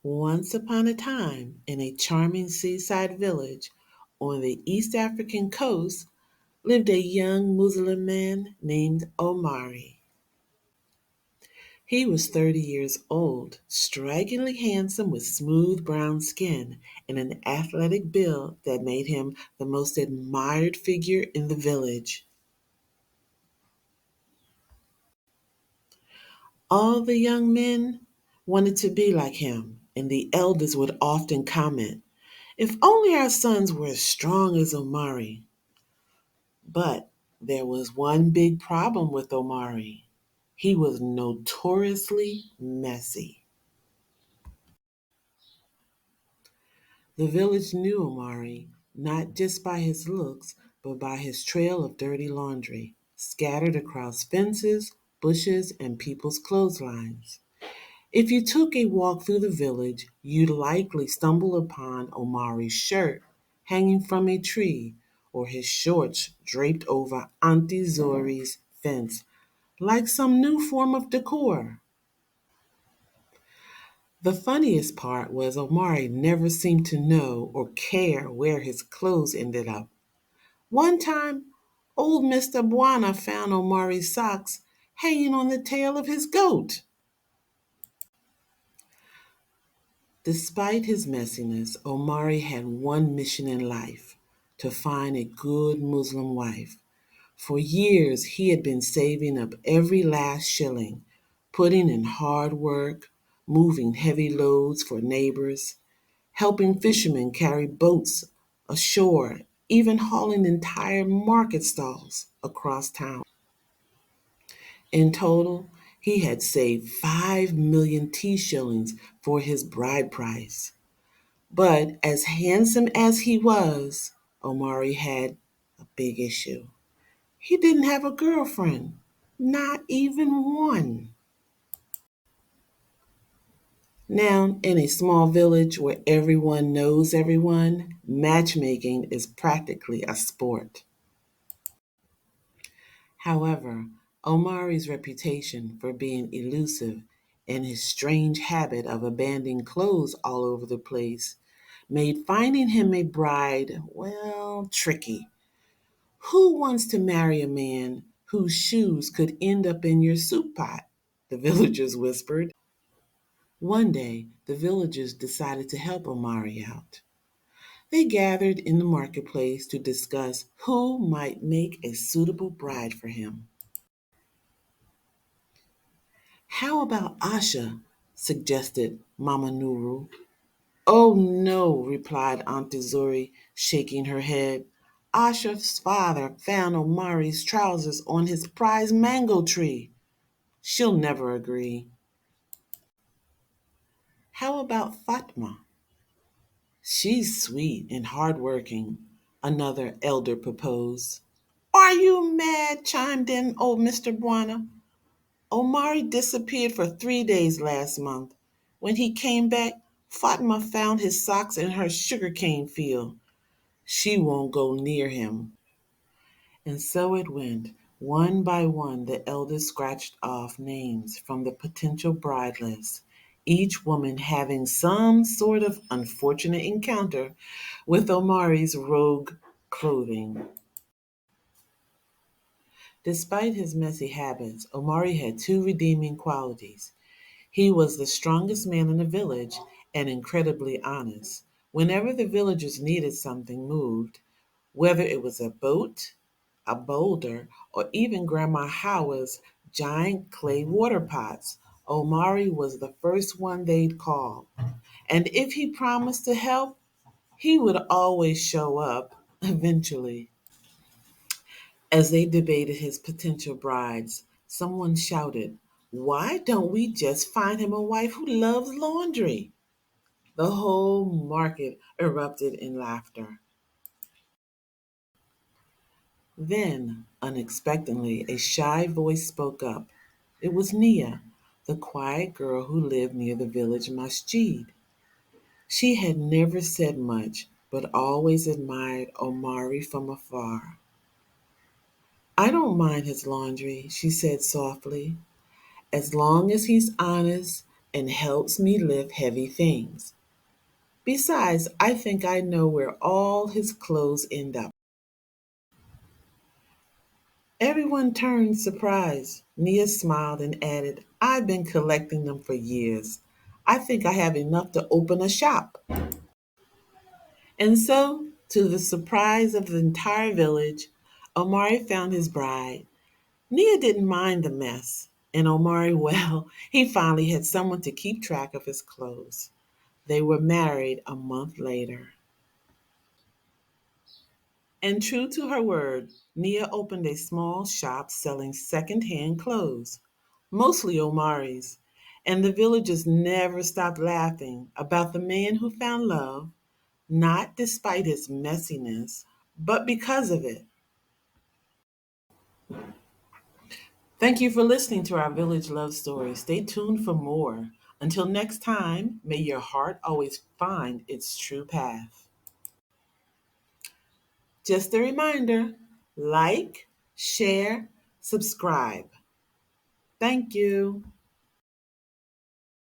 Once upon a time, in a charming seaside village on the East African coast, lived a young Muslim man named Omari. He was 30 years old, strikingly handsome with smooth brown skin and an athletic build that made him the most admired figure in the village. All the young men wanted to be like him, and the elders would often comment, "If only our sons were as strong as Omari." But there was one big problem with Omari. He was notoriously messy. The village knew Omari, not just by his looks, but by his trail of dirty laundry, scattered across fences, bushes, and people's clotheslines. If you took a walk through the village, you'd likely stumble upon Omari's shirt hanging from a tree or his shorts draped over Auntie Zori's fence like some new form of decor. The funniest part was Omari never seemed to know or care where his clothes ended up. One time, old Mr. Buana found Omari's socks hanging on the tail of his goat. Despite his messiness, Omari had one mission in life: to find a good Muslim wife. For years, he had been saving up every last shilling, putting in hard work, moving heavy loads for neighbors, helping fishermen carry boats ashore, even hauling entire market stalls across town. In total, he had saved 5 million tea shillings for his bride price. But as handsome as he was, Omari had a big issue. He didn't have a girlfriend, not even one. Now, in a small village where everyone knows everyone, matchmaking is practically a sport. However, Omari's reputation for being elusive and his strange habit of abandoning clothes all over the place made finding him a bride, well, tricky. Who wants to marry a man whose shoes could end up in your soup pot? The villagers whispered. One day, the villagers decided to help Omari out. They gathered in the marketplace to discuss who might make a suitable bride for him. "How about Asha?" suggested Mama Nuru. "Oh no," replied Auntie Zori, shaking her head. "Asha's father found Omari's trousers on his prize mango tree. She'll never agree." "How about Fatma?" "She's sweet and hardworking," another elder proposed. "Are you mad?" chimed in old Mr. Buana. "Omari disappeared for 3 days last month. When he came back, Fatma found his socks in her sugarcane field. She won't go near him." And so it went. One by one, the elders scratched off names from the potential bride list, each woman having some sort of unfortunate encounter with Omari's rogue clothing. Despite his messy habits, Omari had two redeeming qualities. He was the strongest man in the village and incredibly honest. Whenever the villagers needed something moved, whether it was a boat, a boulder, or even Grandma Howard's giant clay water pots, Omari was the first one they'd call. And if he promised to help, he would always show up eventually. As they debated his potential brides, someone shouted, "Why don't we just find him a wife who loves laundry?" The whole market erupted in laughter. Then, unexpectedly, a shy voice spoke up. It was Nia, the quiet girl who lived near the village masjid. She had never said much, but always admired Omari from afar. "I don't mind his laundry," she said softly, "as long as he's honest and helps me lift heavy things. Besides, I think I know where all his clothes end up. Everyone turned surprised. Nia smiled and added, I've been collecting them for years. I think I have enough to open a shop. And so, to the surprise of the entire village, Omari found his bride. Nia didn't mind the mess, and Omari, well, he finally had someone to keep track of his clothes. They were married a month later. And true to her word, Nia opened a small shop selling second-hand clothes, mostly Omari's, and the villagers never stopped laughing about the man who found love, not despite his messiness, but because of it. Thank you for listening to our village love story. Stay tuned for more. Until next time, may your heart always find its true path. Just a reminder, like, share, subscribe. Thank you.